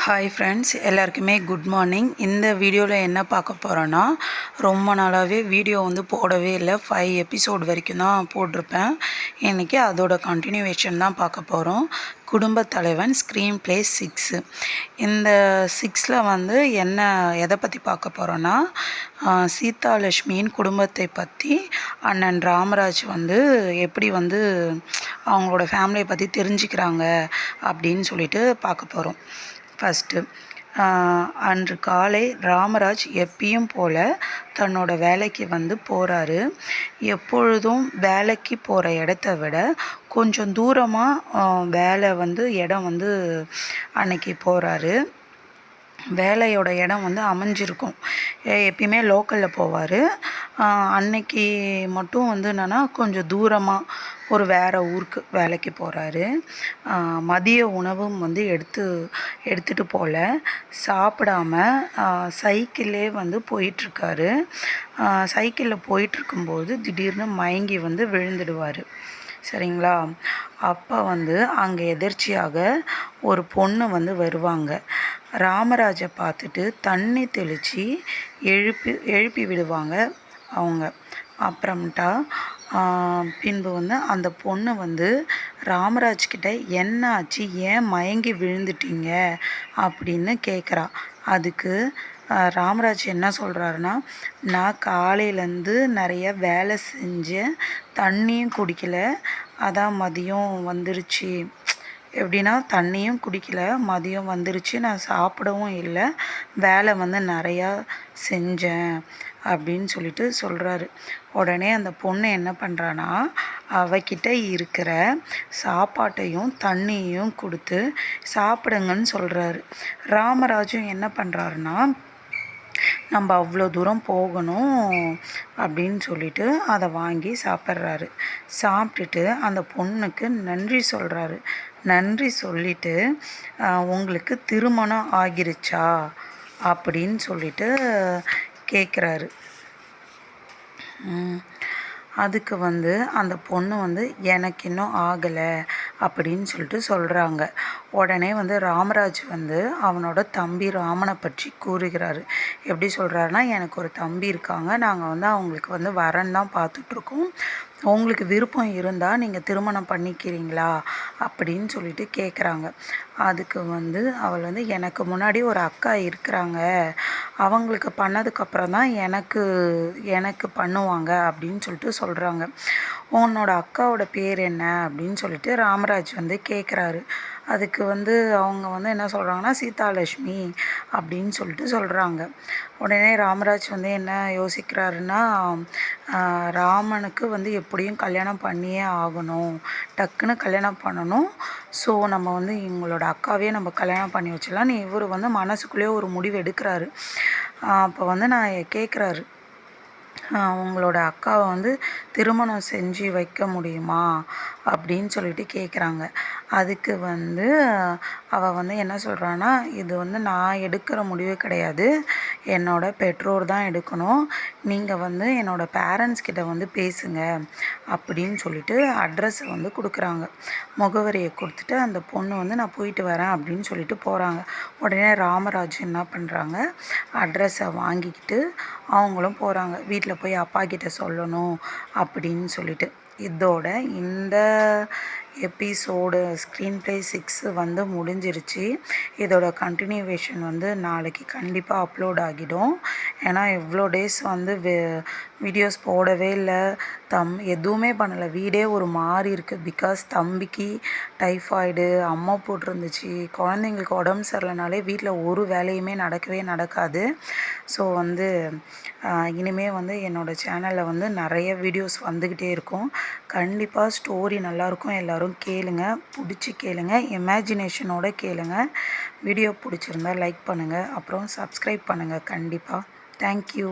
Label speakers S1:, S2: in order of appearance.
S1: Hi friends, எல்லாருக்குமே good morning. இந்த வீடியோவில் என்ன பார்க்க போகிறோன்னா, ரொம்ப நாளாகவே வீடியோ போடவே இல்லை. 5 எபிசோடு வரைக்கும் தான் போட்டிருப்பேன். இன்றைக்கி அதோட கண்டினியூவேஷன் தான் பார்க்க போகிறோம். குடும்பத் தலைவன் ஸ்க்ரீன் ப்ளே 6. இந்த 6ல் என்ன எதை பற்றி பார்க்க போகிறோன்னா, சீதாலட்சுமியின் குடும்பத்தை பற்றி அண்ணன் ராமராஜ் எப்படி அவங்களோட ஃபேமிலியை பற்றி தெரிஞ்சுக்கிறாங்க அப்படின்னு சொல்லிட்டு பார்க்க போகிறோம். ஃபஸ்ட்டு அன்று காலை ராமராஜ் எப்பயும் போல் தன்னோட வேலைக்கு போகிறாரு. எப்பொழுதும் வேலைக்கு போகிற இடத்த விட கொஞ்சம் தூரமாக வேலை இடம் அன்னைக்கு போகிறாரு. வேலையோட இடம் அமைஞ்சிருக்கும். எப்பயுமே லோக்கலில் போவார். அன்னைக்கு மட்டும் என்னென்னா கொஞ்சம் தூரமாக ஒரு வேறு ஊருக்கு வேலைக்கு போகிறாரு. மதிய உணவும் எடுத்துகிட்டு போகல. சாப்பிடாம சைக்கிளே போயிட்டுருக்காரு. சைக்கிளில் போயிட்டுருக்கும்போது திடீர்னு மயங்கி விழுந்துடுவார். சரிங்களா? அப்போ அங்கே எதிர்ச்சியாக ஒரு பொண்ணு வருவாங்க. ராமராஜை பார்த்துட்டு தண்ணி தெளித்து எழுப்பி விடுவாங்க அவங்க. அப்புறமேட்டா பின்பு அந்த பொண்ணு ராமராஜ்கிட்ட என்ன ஆச்சு, ஏன் மயங்கி விழுந்துட்டீங்க அப்படின்னு கேட்குறா. அதுக்கு ராமராஜ் என்ன சொல்கிறாருன்னா, நான் காலையிலேருந்து நிறைய வேலை செஞ்சேன், தண்ணியும் குடிக்கல, அதான் மதியம் வந்துருச்சு. எப்படின்னா தண்ணியும் குடிக்கல, மதியம் வந்துருச்சு, நான் சாப்பிடவும் இல்லை, வேலை நிறையா செஞ்சேன் அப்படின்னு சொல்லிட்டு சொல்கிறாரு. உடனே அந்த பொண்ணு என்ன பண்ணுறான்னா, அவகிட்ட இருக்கிற சாப்பாட்டையும் தண்ணியையும் கொடுத்து சாப்பிடுங்கன்னு சொல்கிறாரு. ராமராஜும் என்ன பண்ணுறாருன்னா, நம்ம அவ்வளோ தூரம் போகணும் அப்படின்னு சொல்லிட்டு அதை வாங்கி சாப்பிட்றாரு. சாப்பிட்டுட்டு அந்த பொண்ணுக்கு நன்றி சொல்கிறாரு. நன்றி சொல்லிவிட்டு, உங்களுக்கு திருமணம் ஆகிருச்சா அப்படின்னு சொல்லிட்டு கேட்குறாரு. அதுக்கு அந்த பொண்ணு எனக்கு இன்னும் ஆகலை அப்படின்னு சொல்லிட்டு சொல்கிறாங்க. உடனே ராமராஜ் அவனோட தம்பி ராமனை பற்றி கூறுகிறாரு. எப்படி சொல்கிறாருன்னா, எனக்கு ஒரு தம்பி இருக்காங்க, நாங்கள் அவங்களுக்கு வரன் தான் பார்த்துட்ருக்கோம், உங்களுக்கு விருப்பம் இருந்தால் நீங்கள் திருமணம் பண்ணிக்கிறீங்களா அப்படின்னு சொல்லிட்டு கேட்குறாங்க. அதுக்கு அவள் எனக்கு முன்னாடி ஒரு அக்கா இருக்கிறாங்க, அவங்களுக்கு பண்ணதுக்கப்புறம் தான் எனக்கு பண்ணுவாங்க அப்படின்னு சொல்லிட்டு சொல்கிறாங்க. உன்னோட அக்காவோட பேர் என்ன அப்படின்னு சொல்லிட்டு ராமராஜ் கேட்குறாரு. அதுக்கு அவங்க என்ன சொல்கிறாங்கன்னா, சீதாலட்சுமி அப்படின்னு சொல்லிட்டு சொல்கிறாங்க. உடனே ராமராஜ் என்ன யோசிக்கிறாருன்னா, ராமனுக்கு எப்படியும் கல்யாணம் பண்ணியே ஆகணும், டக்குன்னு கல்யாணம் பண்ணணும். ஸோ நம்ம இவங்களோட அக்காவே நம்ம கல்யாணம் பண்ணி வச்சிடலான்னு இவர் மனசுக்குள்ளேயே ஒரு முடிவு எடுக்கிறாரு. அப்போ நான் கேட்குறாரு, உங்களோட அக்காவை திருமணம் செஞ்சு வைக்க முடியுமா அப்படின்னு சொல்லிட்டு கேட்குறாங்க. அதுக்கு அவள் என்ன சொல்கிறான்னா, இது நான் எடுக்கிற முடிவு கிடையாது, என்னோட பெற்றோர் தான் எடுக்கணும், நீங்கள் என்னோடய பேரண்ட்ஸ் கிட்ட பேசுங்க அப்படின்னு சொல்லிட்டு அட்ரஸை கொடுக்குறாங்க. முகவரியை கொடுத்துட்டு அந்த பொண்ணு நான் போயிட்டு வரேன் அப்படின்னு சொல்லிட்டு போகிறாங்க. உடனே ராமராஜ் என்ன பண்ணுறாங்க, அட்ரஸை வாங்கிக்கிட்டு அவங்களும் போகிறாங்க. வீட்டில் போய் அப்பா கிட்ட சொல்லணும் அப்படின்னு சொல்லிட்டு. இதோட இந்த எபிசோடு ஸ்க்ரீன் ப்ளே 6 முடிஞ்சிருச்சு. இதோட கண்டினியூவேஷன் நாளைக்கு கண்டிப்பாக அப்லோட் ஆகிடும். ஏன்னா இவ்வளோ டேஸ் வீடியோஸ் போடவே இல்லை, எதுவுமே பண்ணலை, வீடே ஒரு மாறி இருக்குது. பிகாஸ் தம்பிக்கு டைஃபாய்டு, அம்மா போட்டிருந்துச்சு, குழந்தைங்களுக்கு உடம்பு சரியில்லைனாலே வீட்டில் ஒரு வேலையுமே நடக்கவே நடக்காது. ஸோ இனிமேல் என்னோடய சேனலில் நிறைய வீடியோஸ் வந்துக்கிட்டே இருக்கும். கண்டிப்பாக ஸ்டோரி நல்லாயிருக்கும், எல்லோரும் கேளுங்க, பிடிச்சி கேளுங்க, இமேஜினேஷனோட கேளுங்க. வீடியோ பிடிச்சிருந்தா லைக் பண்ணுங்கள், அப்புறம் சப்ஸ்கிரைப் பண்ணுங்கள் கண்டிப்பாக. தேங்க்யூ.